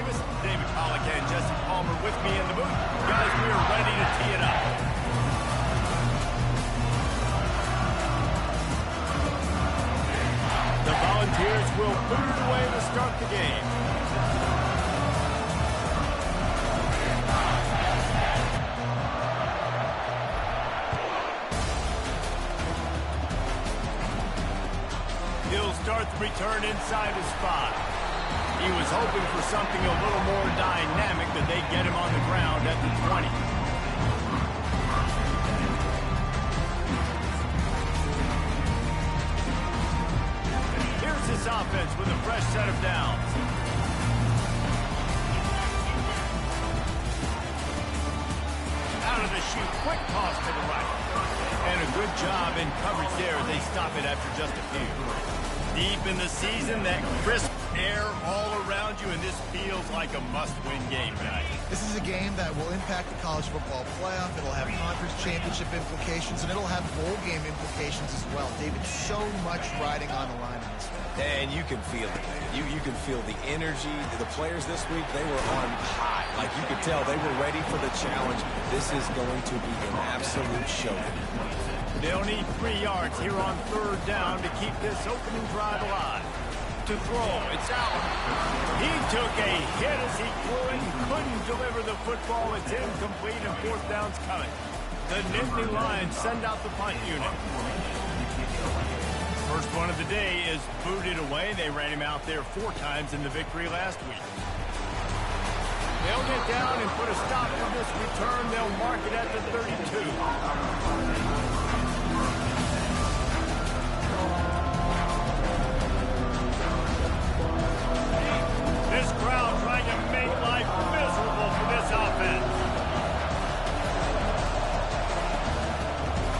Davis, David Pollock, and Jesse Palmer with me in the booth. Guys, we are ready to tee it up. The Volunteers will boot it away to start the game. He'll start the return inside his spot. He was hoping for something a little more dynamic, that they'd get him on the ground at the 20. Here's this offense with a fresh set of downs. Out of the chute, quick toss to the right. And a good job in coverage there. They stop it after just a few. Deep in the season, that crisp air all around you, and this feels like a must-win game tonight. This is a game that will impact the college football playoff. It'll have conference championship implications, and it'll have bowl game implications as well. David, so much riding on the line in this one. And you can feel it, man. You can feel the energy. The players this week, they were on high. Like, you could tell they were ready for the challenge. This is going to be an absolute showdown. They'll need 3 yards here on third down to keep this opening drive alive. To throw, it's out. He took a hit as he threw it and couldn't deliver the football. It's incomplete and fourth down's coming. The Nittany Lions send out the punt unit. First one of the day is booted away. They ran him out there 4 times in the victory last week. They'll get down and put a stop to this return. They'll mark it at the 32. This crowd trying to make life miserable for this offense.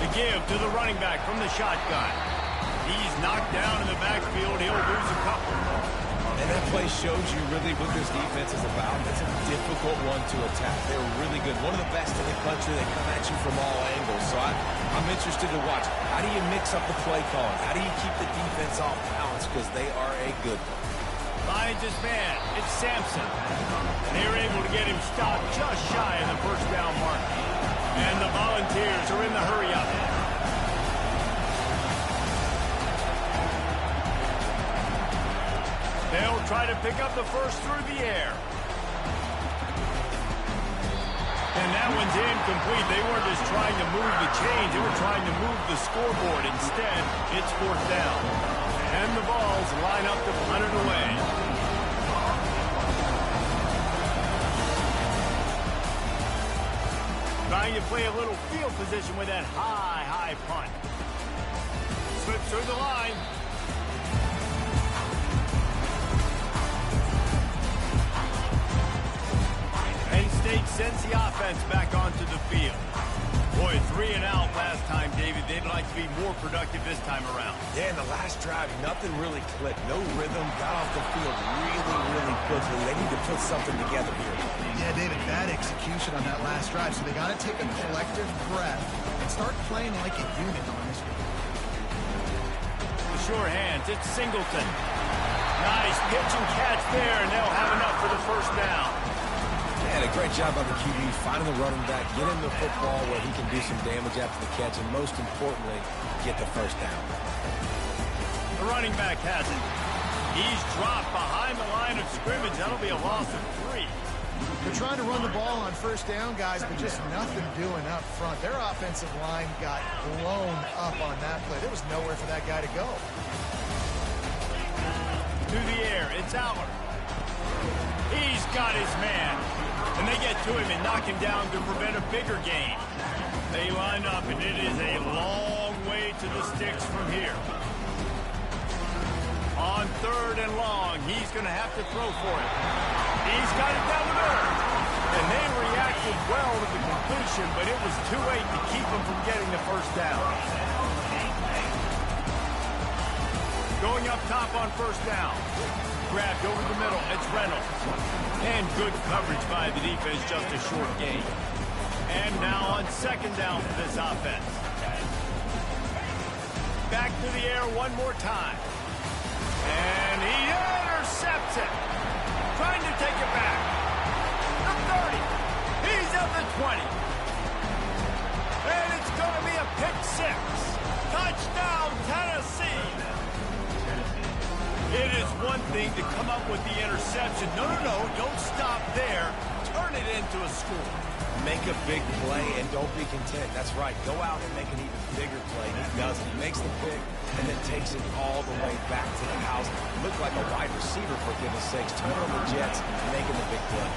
The give to the running back from the shotgun. He's knocked down in the backfield. He'll lose a couple. And that play shows you really what this defense is about. It's a difficult one to attack. They're really good. One of the best in the country. They come at you from all angles. So I'm interested to watch. How do you mix up the play calling? How do you keep the defense off balance? Because they are a good one. Finds his man. It's Sampson. They're able to get him stopped just shy of the first down mark. And the Volunteers are in the hurry-up. They'll try to pick up the first through the air. And that one's incomplete. They weren't just trying to move the chains. They were trying to move the scoreboard. Instead, it's fourth down. And the Vols line up to punt it away. Trying to play a little field position with that high punt. Slips through the line. Penn State sends the offense back onto the field. Boy, 3 and out last time, David. They'd like to be more productive this time around. Yeah, in the last drive, nothing really clicked. No rhythm. Got off the field really quickly. They need to put something together here. Yeah, David, bad execution on that last drive, so they got to take a collective breath and start playing like a unit on this one. The sure hands, it's Singleton. Nice pitch and catch there, and they'll have enough for the first down. And a great job by the QB, finding the running back, get him the football where he can do some damage after the catch, and most importantly, get the first down. The running back has it. He's dropped behind the line of scrimmage. That'll be a loss of 3. They're trying to run the ball on first down, guys, but just nothing doing up front. Their offensive line got blown up on that play. There was nowhere for that guy to go. To the air, it's Aller. He's got his man. And they get to him and knock him down to prevent a bigger gain. They line up, and it is a long way to the sticks from here. On third and long, he's going to have to throw for it. He's got it down the middle. And they reacted well to the completion, but it was too late to keep him from getting the first down. Going up top on first down. Grabbed over the middle. It's Reynolds. And good coverage by the defense, just a short gain. And now on second down for this offense. Back to the air one more time. And he intercepts it. Trying to take it back. thing to come up with the interception. No, don't stop there. Turn it into a score. Make a big play and don't be content. That's right. Go out and make an even bigger play. He does it. He makes the pick and then takes it all the way back to the house. Looked like a wide receiver, for goodness sakes. Turn on the Jets, making the big play.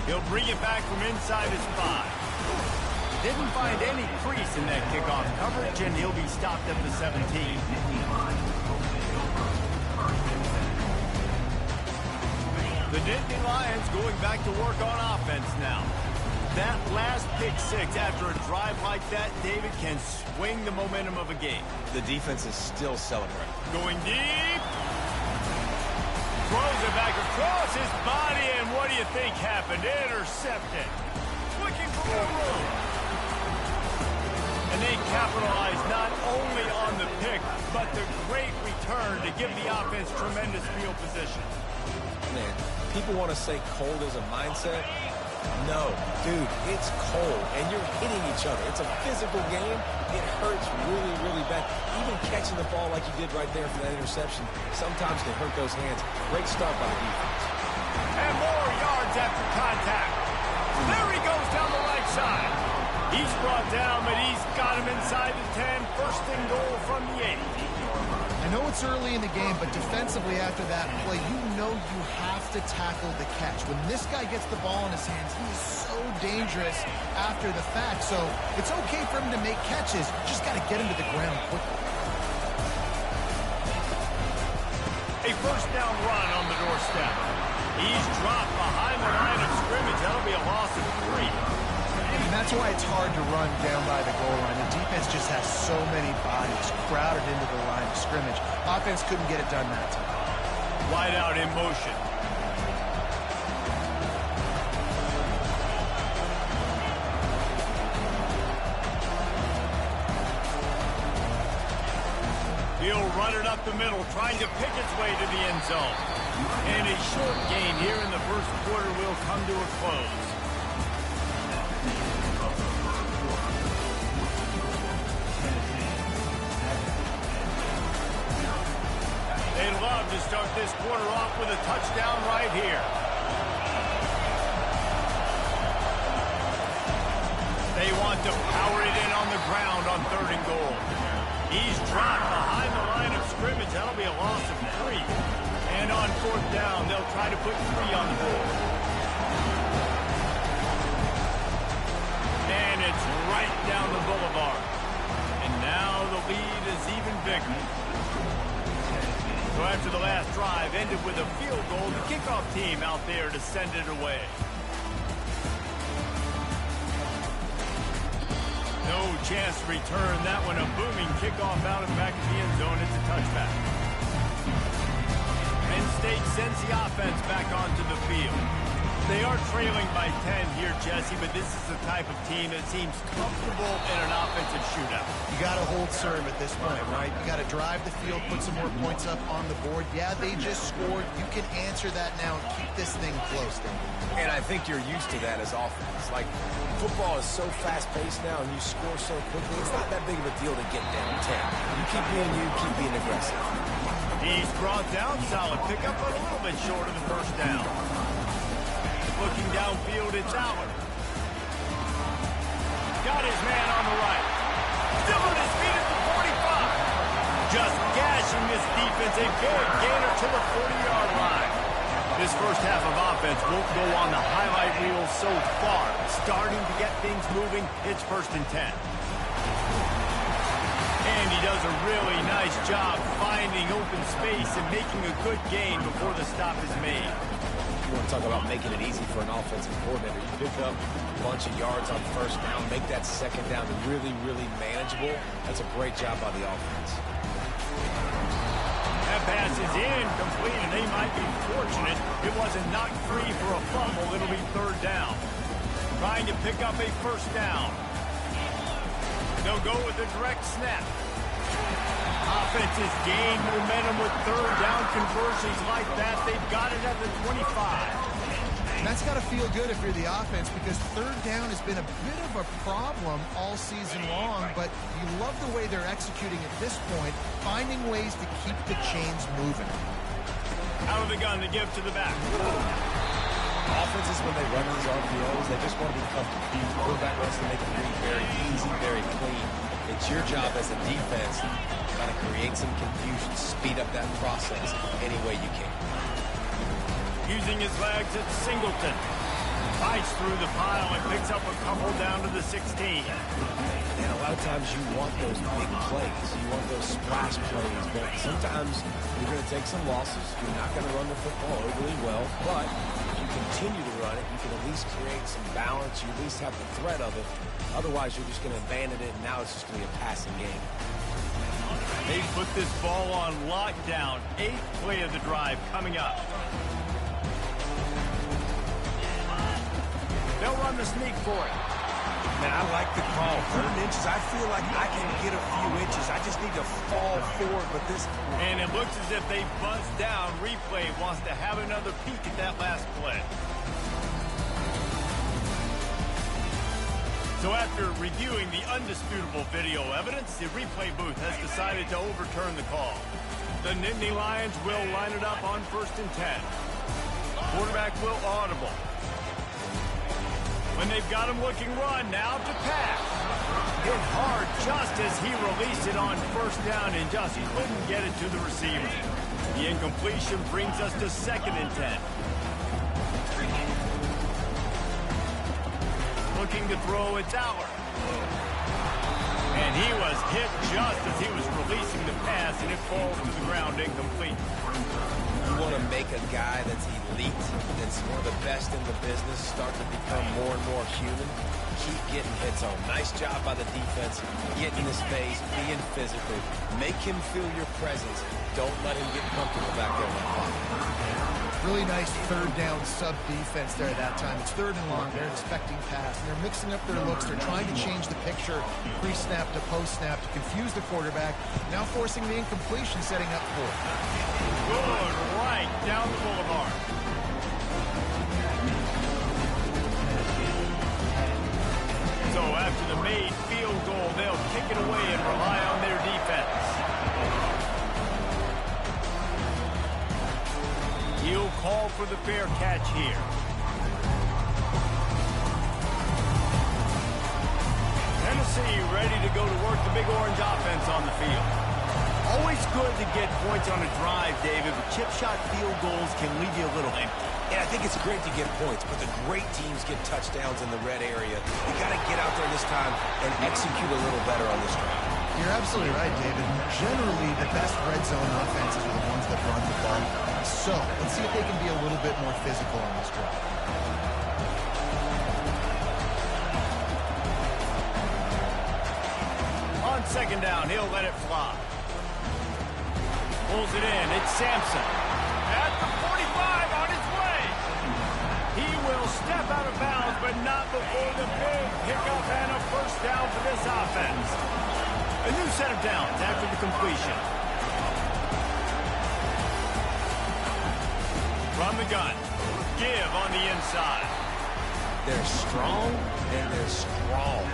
He'll bring it back from inside his 5. Didn't find any crease in that kickoff coverage, and he'll be stopped at the 17. The Nittany Lions going back to work on offense now. That last pick 6 after a drive like that, David, can swing the momentum of a game. The defense is still celebrating. Going deep. Throws it back across his body, and what do you think happened? Intercepted. Looking for more room. And they capitalize not only on the pick, but the great return to give the offense tremendous field position. Man, people want to say cold is a mindset. No, dude, it's cold, and you're hitting each other. It's a physical game. It hurts really, really bad. Even catching the ball like you did right there for that interception sometimes can hurt those hands. Great start by the defense. And more yards after contact. There he goes down the right side. He's brought down, but he's got him inside the 10. First and goal from the 8. I know it's early in the game, but defensively after that play, you know you have to tackle the catch. When this guy gets the ball in his hands, he is so dangerous after the fact. So it's okay for him to make catches. You just got to get him to the ground quickly. A first down run on the doorstep. He's dropped behind the line of scrimmage. That'll be a loss of 3. And that's why it's hard to run down by the goal line. The defense just has so many bodies crowded into the line of scrimmage. Offense couldn't get it done that time. Wide out in motion. He'll run it up the middle, trying to pick its way to the end zone. And a short gain here in the first quarter will come to a close. They'd love to start this quarter off with a touchdown right here. They want to power it in on the ground on 3rd and goal. He's dropped behind the line of scrimmage. That'll be a loss of 3. And on 4th down, they'll try to put 3 on the board. And it's right down the boulevard. And now the lead is even bigger. So after the last drive ended with a field goal, the kickoff team out there to send it away. No chance to return that one. A booming kickoff out of the back of the end zone. It's a touchback. Penn State sends the offense back onto the field. They are trailing by 10 here, Jesse, but this is the type of team that seems comfortable in an offensive shootout. You got to hold serve at this point, right? You got to drive the field, put some more points up on the board. Yeah, they just scored. You can answer that now and keep this thing close, David. And I think you're used to that as offense. Like, football is so fast-paced now, and you score so quickly, it's not that big of a deal to get down 10. You keep being aggressive. He's brought down. Solid pickup, but a little bit short of the first down. Looking downfield, it's Allen. Got his man on the right. Still on his feet at the 45. Just gashing this defense. A big gainer to the 40-yard line. This first half of offense won't go on the highlight reel so far. Starting to get things moving. It's 1st and 10. And he does a really nice job finding open space and making a good gain before the stop is made. You want to talk about making it easy for an offensive coordinator. You pick up a bunch of yards on 1st down, make that 2nd down really, really manageable. That's a great job by the offense. That pass is incomplete, and they might be fortunate it wasn't knocked free for a fumble. It'll be 3rd down. Trying to pick up a 1st down. They'll go with a direct snap. Offense has gained momentum with 3rd down conversions like that. They've got it at the 25. And that's got to feel good if you're the offense, because third down has been a bit of a problem all season long, but you love the way they're executing at this point, finding ways to keep the chains moving. Out of the gun to give to the back. Offenses, when they run these RPOs, they just want to be comfortable. The quarterback wants to make it very easy, very clean. It's your job as a defense to kind of create some confusion, speed up that process any way you can. Using his legs, it's Singleton. Fights through the pile and picks up a couple down to the 16. And a lot of times you want those big plays. You want those splash plays. But sometimes you're going to take some losses. You're not going to run the football overly well. But if you continue to run it, you can at least create some balance. You at least have the threat of it. Otherwise, you're just going to abandon it, and now it's just going to be a passing game. They put this ball on lockdown. 8th play of the drive coming up. They'll run the sneak for it. Man, I like the call. 3rd inches, I feel like I can get a few inches. I just need to fall forward, but this... And it looks as if they buzzed down. Replay wants to have another peek at that last play. So after reviewing the undisputable video evidence, the replay booth has decided to overturn the call. The Nittany Lions will line it up on 1st and 10. Quarterback will audible. When they've got him looking run, now to pass. Hit hard just as he released it on 1st down and just couldn't get it to the receiver. The incompletion brings us to 2nd and 10. Looking to throw, it's Aller. And he was hit just as he was releasing the pass, and it falls to the ground incomplete. You want to make a guy that's elite, that's one of the best in the business, start to become more and more human. Keep getting hits on. Nice job by the defense, getting his face, being physical. Make him feel your presence. Don't let him get comfortable back there in the pocket. Really nice 3rd down sub-defense there at that time. It's 3rd and long. They're expecting pass. And they're mixing up their looks. They're trying to change the picture pre-snap to post-snap to confuse the quarterback. Now forcing the incompletion, setting up for it. Good right down the boulevard. So after the made field goal, they'll kick it away and rely on their defense. He'll call for the fair catch here. Tennessee ready to go to work the Big Orange offense on the field. Always good to get points on a drive, David, but chip shot field goals can leave you a little empty. Yeah, I think it's great to get points, but the great teams get touchdowns in the red area. You got to get out there this time and execute a little better on this drive. You're absolutely right, David. Generally, the best red zone offenses are the ones that run the ball. So, let's see if they can be a little bit more physical on this drive. On 2nd down, he'll let it fly. Pulls it in. It's Sampson. At the 45 on his way. He will step out of bounds, but not before the big pickup and a 1st down for this offense. A new set of downs after the completion. From the gun. Give on the inside. They're strong, and they're strong.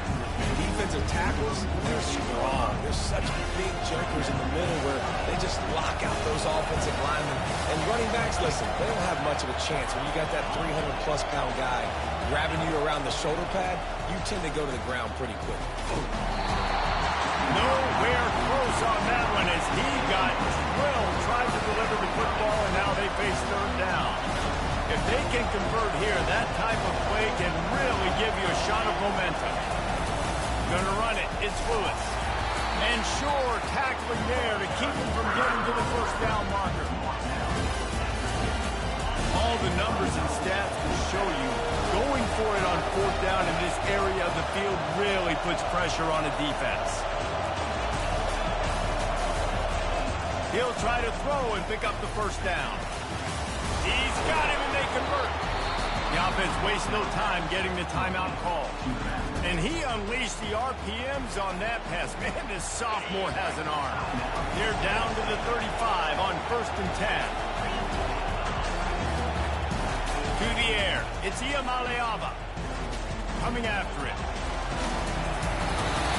Defensive tackles, they're strong. There's such big jumpers in the middle where they just lock out those offensive linemen. And running backs, listen, they don't have much of a chance. When you got that 300-plus pound guy grabbing you around the shoulder pad, you tend to go to the ground pretty quick. Nowhere close on that one as he got drilled, tried to deliver the football, and now they face 3rd down. If they can convert here, that type of play can really give you a shot of momentum. Going to run it. It's Lewis. And sure, tackling there to keep him from getting to the 1st down marker. All the numbers and stats will show you going for it on 4th down in this area of the field really puts pressure on a defense. He'll try to throw and pick up the 1st down. He's got him, and they convert. The offense wastes no time getting the timeout call. And he unleashed the RPMs on that pass. Man, this sophomore has an arm. They're down to the 35 on 1st and 10. To the air. It's Ncaa coming after it.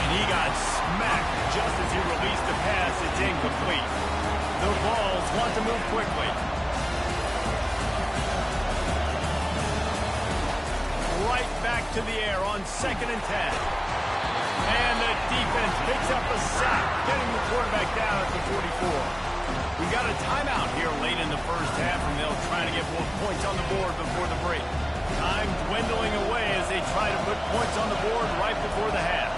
And he got smacked just as he released the pass. It's incomplete. The Vols want to move quickly. Right back to the air on 2nd and 10. And the defense picks up a sack, getting the quarterback down at the 44. We got a timeout here late in the first half, and they'll try to get more points on the board before the break. Time dwindling away as they try to put points on the board right before the half.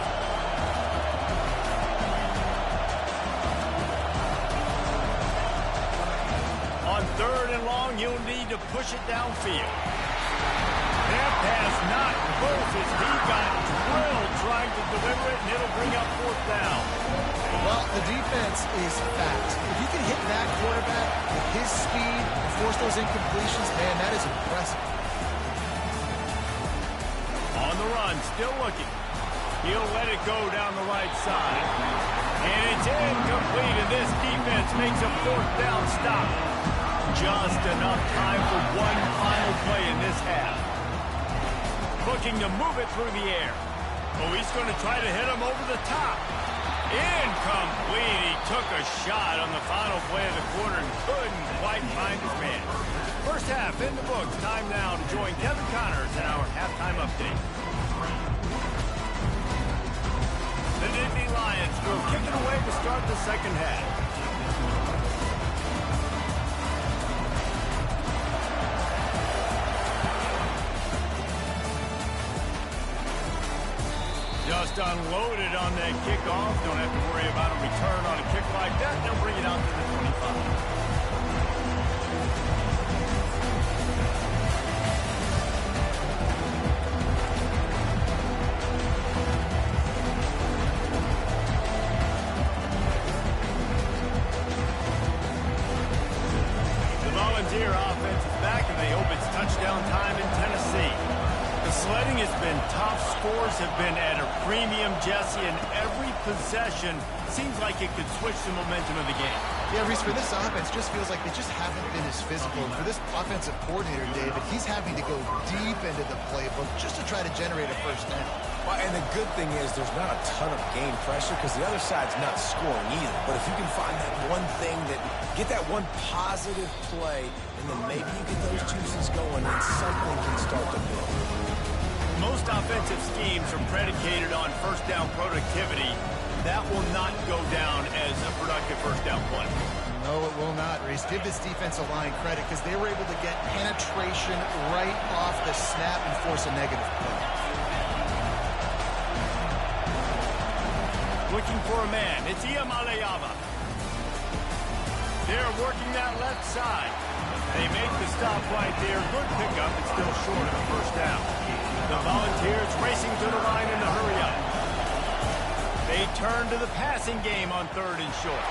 On 3rd and long, you'll need to push it downfield. That pass not close as he got drilled trying to deliver it, and it'll bring up 4th down. Well, the defense is fast. If you can hit that quarterback with his speed and force those incompletions, man, that is impressive. On the run, still looking. He'll let it go down the right side. And it's incomplete, and this defense makes a 4th down stop. Just enough time for one final play in this half. Looking to move it through the air. Oh, he's going to try to hit him over the top. Incomplete. He took a shot on the final play of the quarter and couldn't quite find his man. First half in the books. Time now to join Kevin Connors in our halftime update. The Nittany Lions will kick it away to start the second half. Just unloaded on that kickoff. Don't have to worry about a return on a kick like that. They'll bring it out to the 25. The Volunteer offense is back, and they hope it's touchdown time in Tennessee. The sledding has been tough. Scores have been at a premium, Jesse, and every possession seems like it could switch the momentum of the game. Yeah, Reese, for this offense, just feels like they just haven't been as physical. And for this offensive coordinator, David, he's having to go deep into the playbook just to try to generate a first down. Well, and the good thing is there's not a ton of game pressure because the other side's not scoring either. But if you can find that one thing, get that one positive play, and then maybe you get those juices going and something can start to build. Most offensive schemes are predicated on first down productivity. That will not go down as a productive first down play. No, it will not, Reese. Give this defensive line credit because they were able to get penetration right off the snap and force a negative play. Looking for a man. It's Ncaa. They're working that left side. They make the stop right there. Good pickup. It's still short of the first down. The Volunteers racing to the line in the hurry-up. They turn to the passing game on 3rd and short.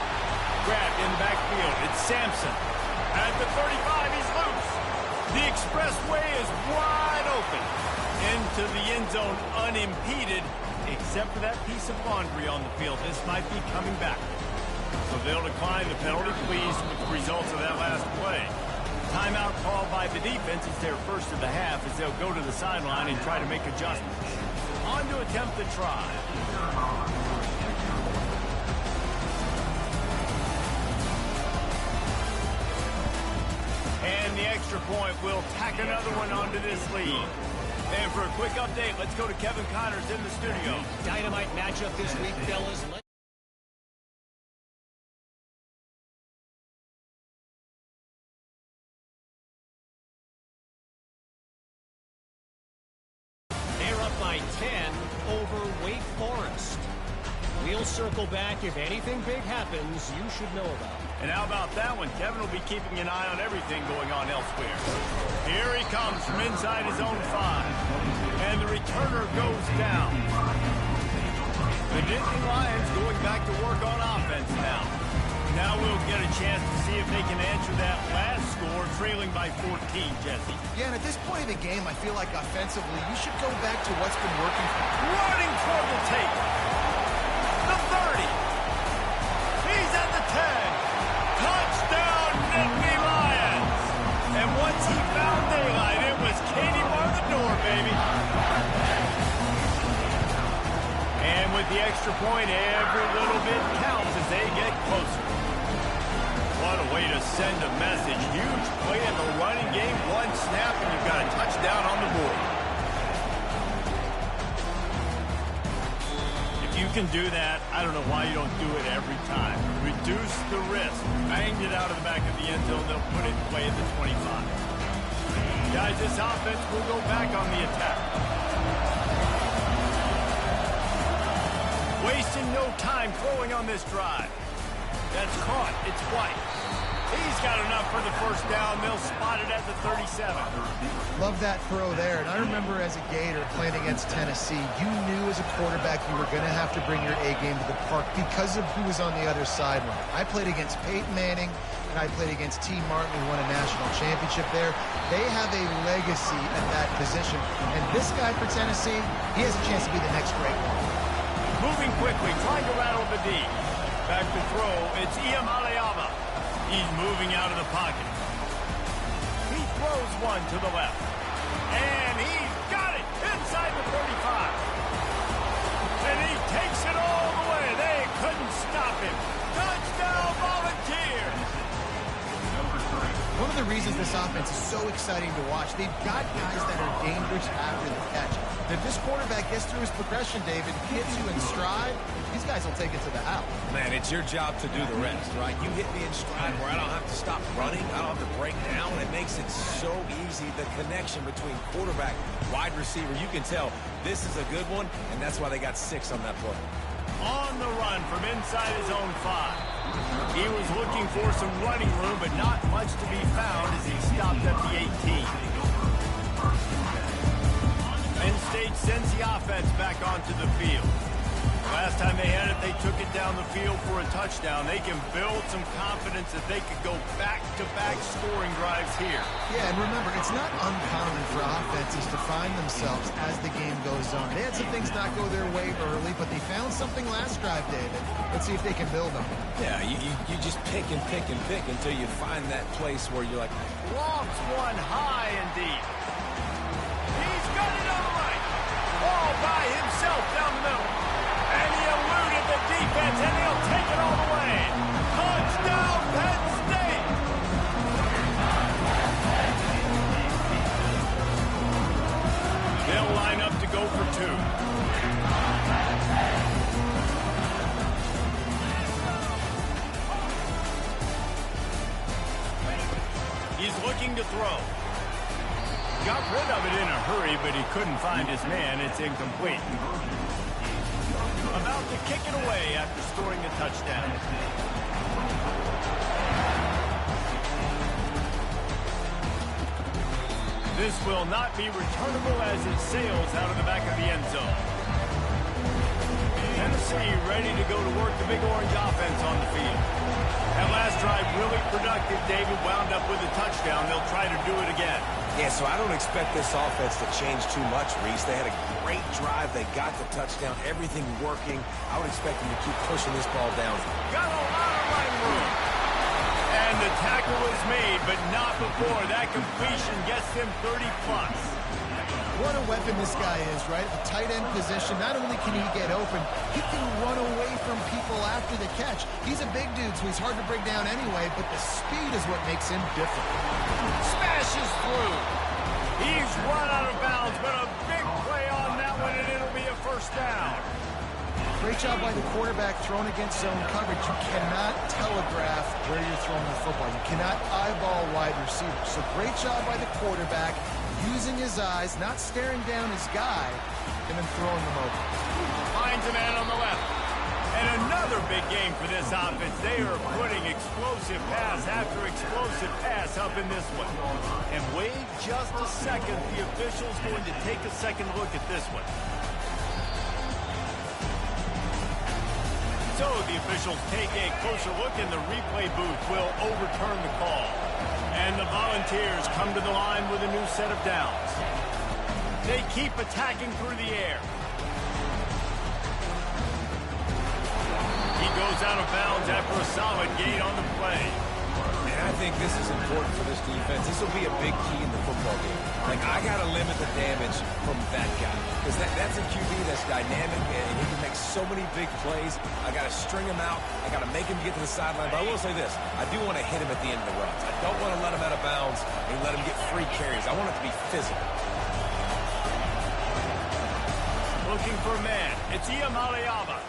Grabbed in the backfield. It's Sampson. At the 35, he's loose. The expressway is wide open. Into the end zone unimpeded, except for that piece of laundry on the field. This might be coming back. So they'll decline the penalty, pleased with the results of that last play. Timeout called by the defense. It's their first of the half as they'll go to the sideline and try to make adjustments. On to attempt the try. And the extra point will tack another one onto this lead. And for a quick update, let's go to Kevin Connors in the studio. Dynamite matchup this week, fellas. They're up by 10 over Wake Forest. We'll circle back. If anything big happens, you should know about it. And how about that one? Kevin will be keeping an eye on everything going on elsewhere. Here he comes from inside his own 5. And the returner goes down. The Nittany Lions going back to work on offense now. Now we'll get a chance to see if they can answer that last score, trailing by 14, Jesse. Yeah, and at this point in the game, I feel like offensively, you should go back to what's been working. Running toward the tape. The 30. He's at the 10. Touchdown, Nittany Lions. And once he found daylight, it was extra point. Every little bit counts as they get closer. What a way to send a message. Huge play in the running game. One snap, and you've got a touchdown on the board. If you can do that, I don't know why you don't do it every time. Reduce the risk. Banged it out of the back of the end zone. They'll put it in play at the 25. Guys, this offense will go back on the attack. Wasting no time throwing on this drive. That's caught. It's White. He's got enough for the first down. They'll spot it at the 37. Love that throw there. And I remember as a Gator playing against Tennessee, you knew as a quarterback you were going to have to bring your A game to the park because of who was on the other sideline. I played against Peyton Manning, and I played against T. Martin, who won a national championship there. They have a legacy at that position. And this guy for Tennessee, he has a chance to be the next great one. Moving quickly, trying to rattle the D. Back to throw, it's Ncaa. He's moving out of the pocket. He throws one to the left. And he's got it inside the 35. And he takes it all the way. They couldn't stop him. Touchdown, Volunteers! One of the reasons this offense is so exciting to watch, they've got guys that are dangerous after the catch. If this quarterback gets through his progression, David, hits you in stride, these guys will take it to the house. Man, it's your job to do the rest, right? You hit me in stride where I don't have to stop running. I don't have to break down. It makes it so easy. The connection between quarterback, wide receiver, you can tell this is a good one, and that's why they got 6 on that play. On the run from inside his own 5. He was looking for some running room, but not much to be found as he stopped at the 18. Penn State sends the offense back onto the field. Last time they had it, they took it down the field for a touchdown. They can build some confidence that they could go back-to-back scoring drives here. Yeah, and remember, it's not uncommon for offenses to find themselves as the game goes on. They had some things not go their way early, but they found something last drive, David. Let's see if they can build on it. Yeah, you just pick and pick and pick until you find that place where you're like, Lobs one high and deep. He's got it on the right. All by himself down the middle. And he eluded the defense, and he'll take it all the way. Touchdown, Penn State! They'll line up to go for 2. He's looking to throw. Got rid of it in a hurry, but he couldn't find his man. It's incomplete. About to kick it away after scoring a touchdown. This will not be returnable as it sails out of the back of the end zone. Tennessee ready to go to work the Big Orange offense on the field. That last drive really productive. David wound up with a touchdown. They'll try to do it again. yeah, so I don't expect this offense to change too much, Reese. They had a great drive. They got the touchdown. Everything working. I would expect them to keep pushing this ball down. Got a lot of line room. And the tackle is made, but not before that completion gets them 30-plus. What a weapon this guy is, right? The tight end position, not only can he get open, he can run away from people after the catch. He's a big dude, so he's hard to break down anyway, but the speed is what makes him different. Smashes through. He's run out of bounds, but a big play on that one, and it'll be a first down. Great job by the quarterback thrown against zone coverage. You cannot telegraph where you're throwing the football. You cannot eyeball wide receivers. So great job by the quarterback, using his eyes, not staring down his guy, and then throwing them over. Finds a man on the left. And another big game for this offense. They are putting explosive pass after explosive pass up in this one. And wait just a second. The official's going to take a second look at this one. So the officials take a closer look, and the replay booth will overturn the call. And the Volunteers come to the line with a new set of downs. They keep attacking through the air. He goes out of bounds after a solid gain on the play. And I think this is important for this defense. This will be a big key in the football game. Like, I got to limit the damage from that guy. Because that's a QB that's dynamic, and he can make so many big plays. I got to string him out. I got to make him get to the sideline. But I will say this. I do want to hit him at the end of the runs. I don't want to let him out of bounds and let him get free carries. I want it to be physical. Looking for a man. It's Ncaa.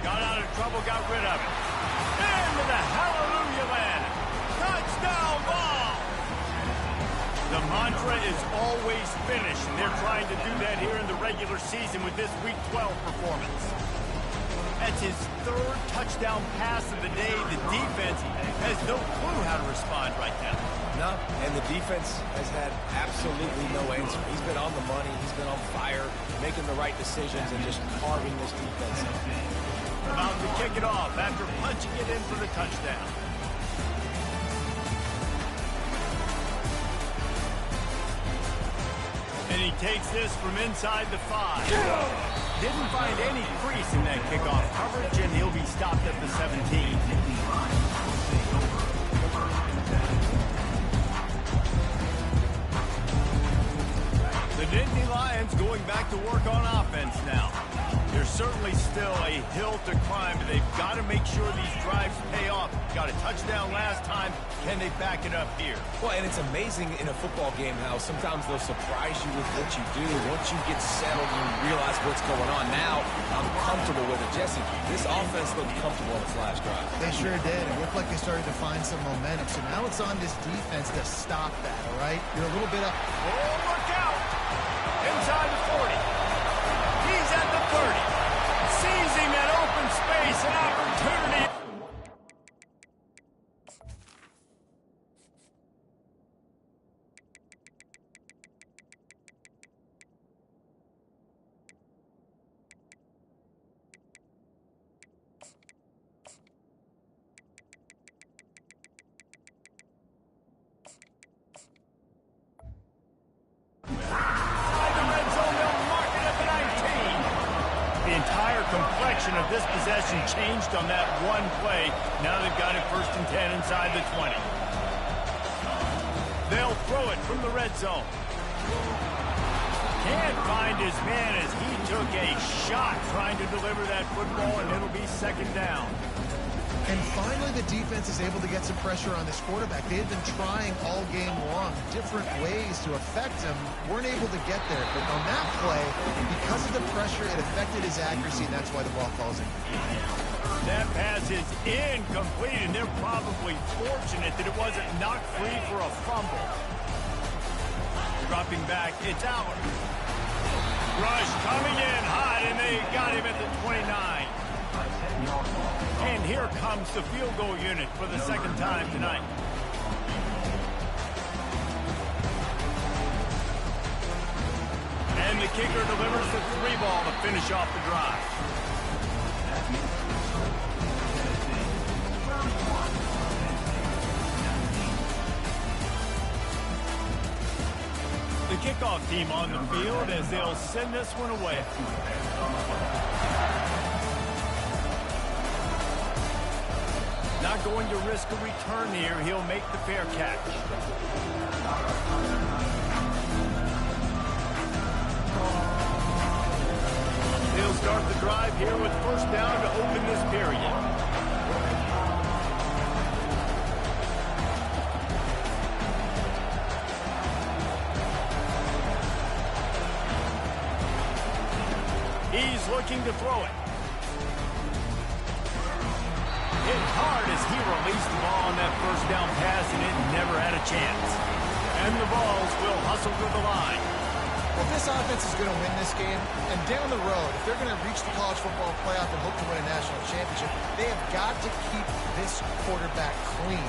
Got out of trouble, got rid of it. Into the hallelujah land. Touchdown ball. The mantra is always finish, and they're trying to do that here in the regular season with this Week 12 performance. That's his third touchdown pass of the day. The defense has no clue how to respond right now. No, and the defense has had absolutely no answer. He's been on the money. He's been on fire, making the right decisions, and just carving this defense up. About to kick it off after punching it in for the touchdown. And he takes this from inside the 5. Didn't find any crease in that kickoff coverage, and he'll be stopped at the 17. The Nittany Lions going back to work on offense now. There's certainly still a hill to climb, but they've got to make sure these drives pay off. Got a touchdown last time. Can they back it up here? Well, and it's amazing in a football game how sometimes they'll surprise you with what you do. Once you get settled, you realize what's going on. Now, I'm comfortable with it. Jesse, this offense looked comfortable in its last drive. They sure did. It looked like they started to find some momentum. So now it's on this defense to stop that, all right? You're a little bit up. Oh, look out! Inside the 40. He's at the 30. Seizing that open space, an opportunity. Complexion of this possession changed on that one play. Now they've got it 1st and 10 inside the 20. They'll throw it from the red zone. Can't find his man as he took a shot trying to deliver that football, and it'll be 2nd down. And finally, the defense is able to get some pressure on this quarterback. They had been trying all game long different ways to affect him. Weren't able to get there. But on that play, because of the pressure, it affected his accuracy, and that's why the ball falls in. That pass is incomplete, and they're probably fortunate that it wasn't knocked free for a fumble. Dropping back, it's Aller. Rush coming in hot, and they got him at the 29. And here comes the field goal unit for the 2nd time tonight. And the kicker delivers the 3 ball to finish off the drive. The kickoff team on the field as they'll send this one away. Not going to risk a return here. He'll make the fair catch. He'll start the drive here with 1st down to open this period. He's looking to throw it. Hit hard as he released the ball on that 1st down pass, and it never had a chance. And the Vols will hustle to the line. Well, this offense is going to win this game, and down the road, if they're going to reach the college football playoff and hope to win a national championship, they have got to keep this quarterback clean.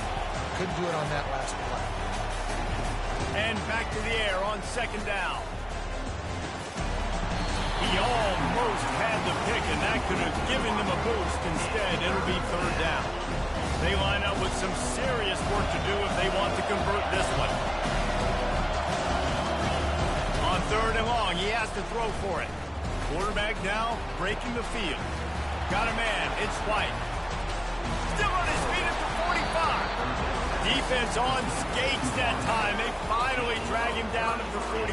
Couldn't do it on that last play. And back to the air on 2nd down. He almost had the pick, and that could have given them a boost. Instead, it'll be 3rd down. They line up with some serious work to do if they want to convert this one. On 3rd and long, he has to throw for it. Quarterback now breaking the field. Got a man. It's White. Still on his feet at the 45. defense on skates that time. They finally drag him down at the 42.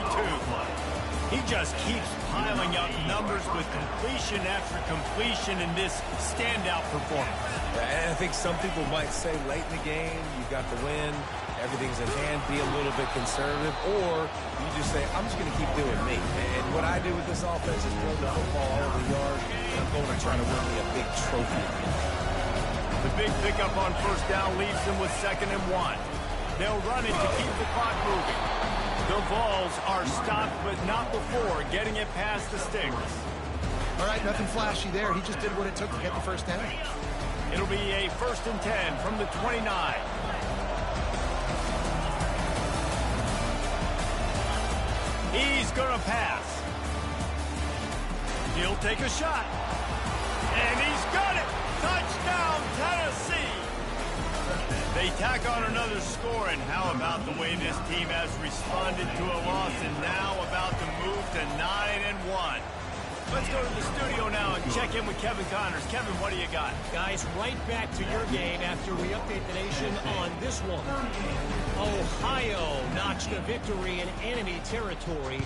He just keeps piling up numbers with completion after completion in this standout performance. And I think some people might say late in the game, you got the win, everything's in hand, be a little bit conservative, or you just say, I'm just going to keep doing me. And what I do with this offense is throw the football all over the yard, and I'm going to try to win me a big trophy. The big pickup on first down leaves them with 2nd and 1. They'll run it to keep the clock moving. The Vols are stopped, but not before getting it past the sticks. All right, nothing flashy there. He just did what it took to get the first down. It'll be a 1st and 10 from the 29. He's going to pass. He'll take a shot. And he's got it. Touchdown, Tennessee. They tack on another score, and how about the way this team has responded to a loss and now about to move to 9-1. Let's go to the studio now and check in with Kevin Connors. Kevin, what do you got? Guys, right back to your game after we update the nation on this one. Ohio notched a victory in enemy territory.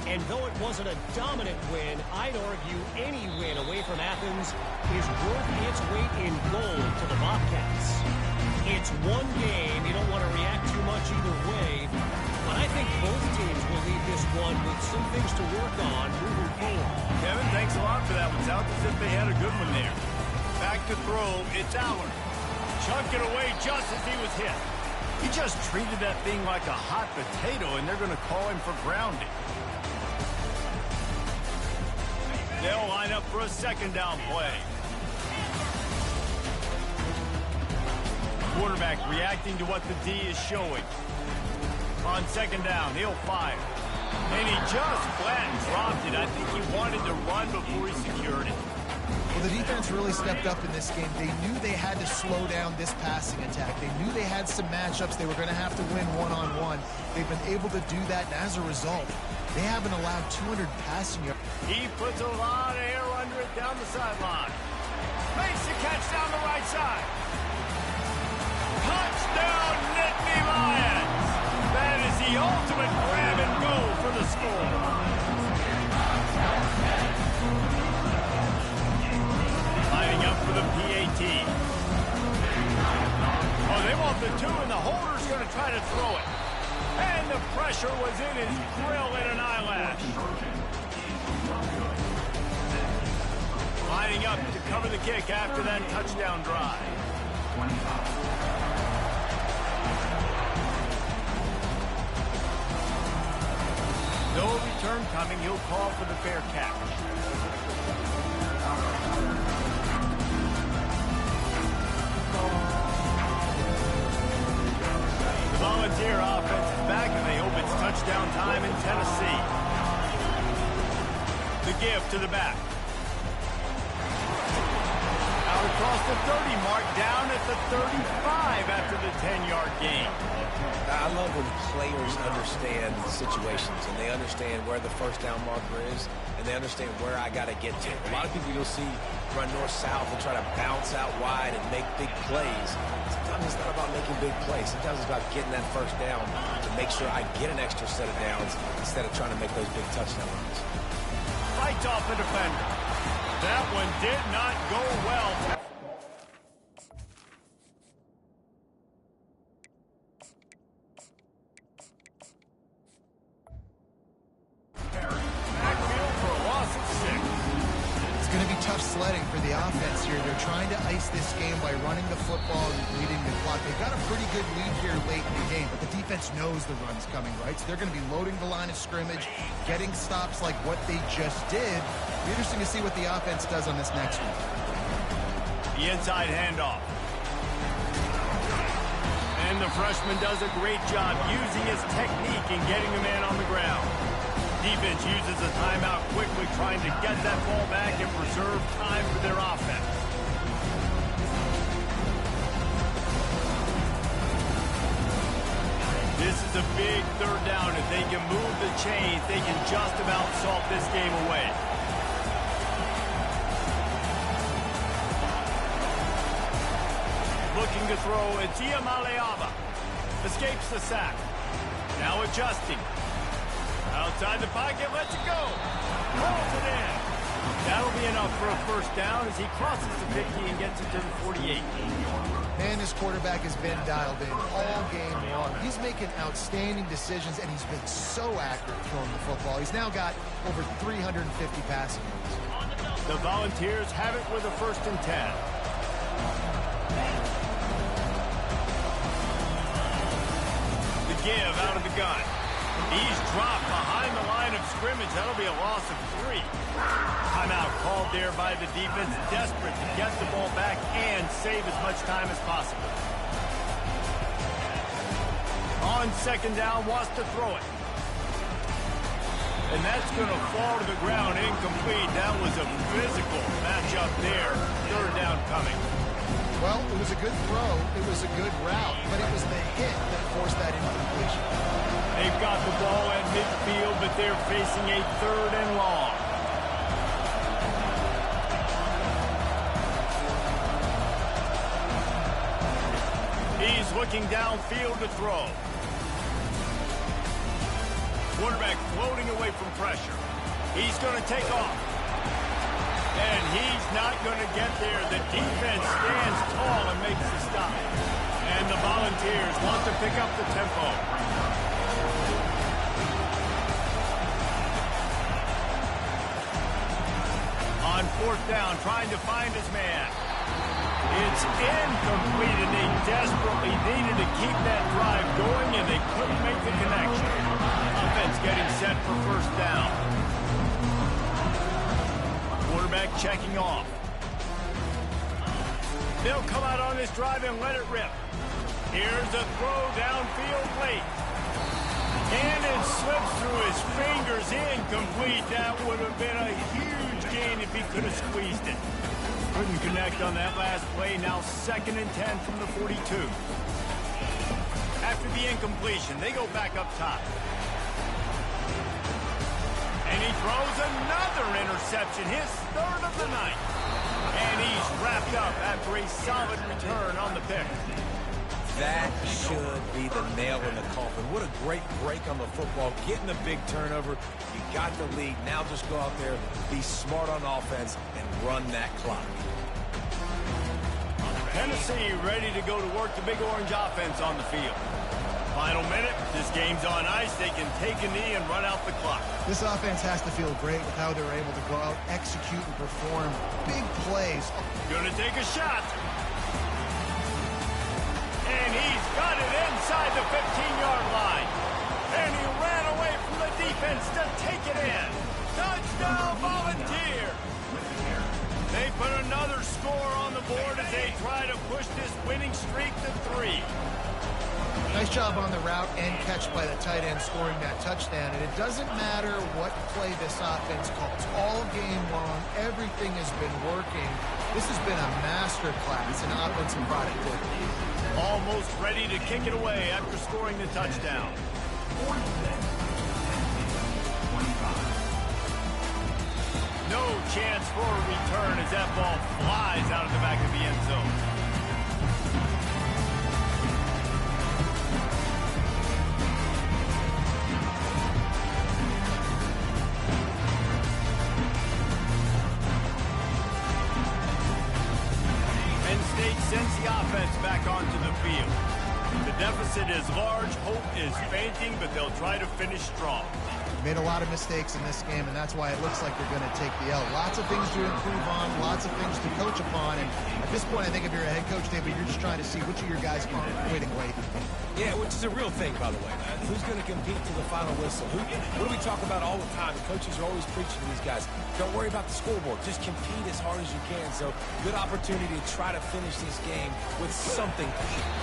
And though it wasn't a dominant win, I'd argue any win away from Athens is worth its weight in gold to the Bobcats. It's one game. You don't want to react too much either way. But I think both teams will leave this one with some things to work on moving forward. Kevin, thanks a lot for that one. Sounds as if they had a good one there. Back to throw. It's Allard. Chunk it away just as he was hit. He just treated that thing like a hot potato, and they're going to call him for grounding. They'll line up for a 2nd down play. Quarterback reacting to what the D is showing. On 2nd down, he'll fire. And he just flat dropped it. I think he wanted to run before he secured it. Well, the defense really stepped up in this game. They knew they had to slow down this passing attack. They knew they had some matchups they were going to have to win one-on-one. They've been able to do that, and as a result, they haven't allowed 200 passing yards. He puts a lot of air under it down the sideline. Makes the catch down the right side. Touchdown, Nittany Lions! That is the ultimate grab and go for the score. Lining up for the PAT. Oh, they want the 2, and the holder's going to try to throw it. And the pressure was in his grill and an eyelash. Lining up to cover the kick after that touchdown drive. No return coming. He'll call for the fair catch. The Volunteer offense is back, and they hope it's touchdown time in Tennessee. The give to the back. Out across the 30 mark, down at the 35 after the 10-yard gain. I love when players understand situations, and they understand where the first down marker is, and they understand where I got to get to. A lot of people you'll see run north-south and try to bounce out wide and make big plays. Sometimes it's not about making big plays. Sometimes it's about getting that first down to make sure I get an extra set of downs instead of trying to make those big touchdown runs. Fights off the defender. That one did not go well. Backfield for a loss of 6. It's going to be tough sledding for the offense here. They're trying to ice this game by running the football and leading the clock. They've got a pretty good lead here late in the game, but the defense knows the run's coming, right? So they're going to be loading the line of scrimmage, getting stops like what they just did. It'll be interesting to see what the offense does on this next one. The inside handoff. And the freshman does a great job using his technique and getting the man on the ground. Defense uses a timeout quickly, trying to get that ball back and preserve time for their offense. This is a big 3rd down. If they can move the chains, they can just about salt this game away. Looking to throw, it's Ncaa. Escapes the sack. Now adjusting. Outside the pocket, lets it go. Rolls it in. That'll be enough for a first down as he crosses the 50 and gets it to the 48. And his quarterback has been dialed in all game long. He's making outstanding decisions, and he's been so accurate throwing the football. He's now got over 350 passing yards. The Volunteers have it with a 1st and 10. The give out of the gun. He's dropped behind the line of scrimmage. That'll be a loss of 3. Timeout called there by the defense, desperate to get the ball back and save as much time as possible. On 2nd down, wants to throw it. And that's going to fall to the ground incomplete. That was a physical matchup there. 3rd down coming. Well, it was a good throw. It was a good route, but it was the hit that forced that incompletion. They've got the ball at midfield, but they're facing a 3rd and long. He's looking downfield to throw. Quarterback floating away from pressure. He's going to take off. And he's not going to get there. The defense stands tall and makes the stop. And the Volunteers want to pick up the tempo. On 4th down, trying to find his man. It's incomplete, and they desperately needed to keep that drive going, and they couldn't make the connection. Offense getting set for 1st down. Quarterback checking off. They'll come out on this drive and let it rip. Here's a throw downfield late. And it slips through his fingers, incomplete. That would have been a huge gain if he could have squeezed it. Couldn't connect on that last play. Now 2nd and 10 from the 42. After the incompletion, they go back up top. And he throws another interception, his 3rd of the night. And he's wrapped up after a solid return on the pick. That should be the nail in the coffin. What a great break on the football. Getting the big turnover. You got the lead. Now just go out there, be smart on offense, and run that clock. Tennessee ready to go to work the Big Orange offense on the field. Final minute. This game's on ice. They can take a knee and run out the clock. This offense has to feel great with how they're able to go out, execute, and perform big plays. Gonna take a shot. And he's got it inside the 15-yard line. And he ran away from the defense to take it in. Touchdown, Volunteer. They put another score on the board as they try to push this winning streak to 3. Nice job on the route and catch by the tight end scoring that touchdown. And it doesn't matter what play this offense calls. All game long, everything has been working. This has been a master class in offensive productivity. Almost ready to kick it away after scoring the touchdown. No chance for a return as that ball flies out of the back of the end zone. Penn State sends the offense back onto the field. The deficit is large, hope is fainting, but they'll try to finish strong. Made a lot of mistakes in this game, and that's why it looks like they're going to take the L. Lots of things to improve on, lots of things to coach upon, and at this point, I think if you're a head coach, David, you're just trying to see which of your guys can win and wait. Yeah, which is a real thing, by the way. Who's going to compete to the final whistle? What do we talk about all the time? The coaches are always preaching to these guys. Don't worry about the scoreboard. Just compete as hard as you can. So, good opportunity to try to finish this game with something.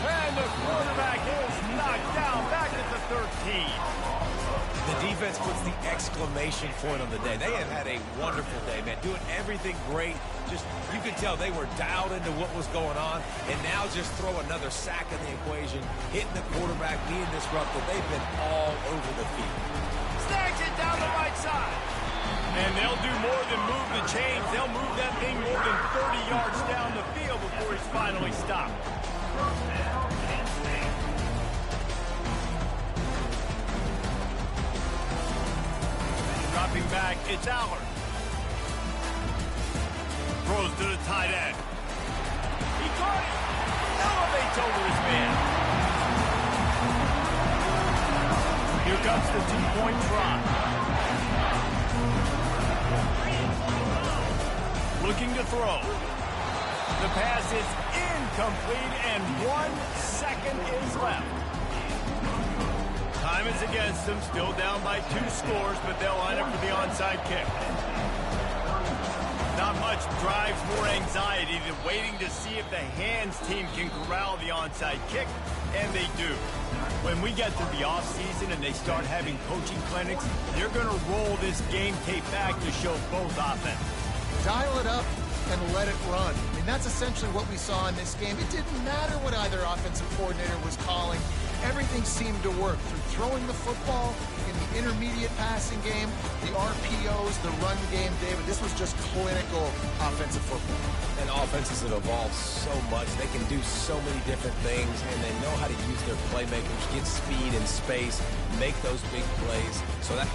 And the quarterback is knocked down back at the 13. The defense puts the exclamation point on the day. They have had a wonderful day, man. Doing everything great. Just, you could tell they were dialed into what was going on. And now just throw another sack in the equation. Hitting the quarterback, being disruptive. They've been all over the field. Snags it down the right side. And they'll do more than move the chains. They'll move that thing more than 30 yards down the field before he's finally stopped. It's Allard. Throws to the tight end. He caught it. Elevates over his man. Here comes the two-point try. Looking to throw. The pass is incomplete, and 1 second is left. Time is against them, still down by 2 scores, but they'll line up for the onside kick. Not much drives more anxiety than waiting to see if the hands team can corral the onside kick, and they do. When we get to the offseason and they start having coaching clinics, they're going to roll this game tape back to show both offense. Dial it up and let it run. I mean, that's essentially what we saw in this game. It didn't matter what either offensive coordinator was calling. Everything seemed to work through throwing the football in the intermediate passing game, the RPOs, the run game, David. This was just clinical offensive football. And offenses have evolved so much. They can do so many different things, and they know how to use their playmakers, get speed and space, make those big plays. So that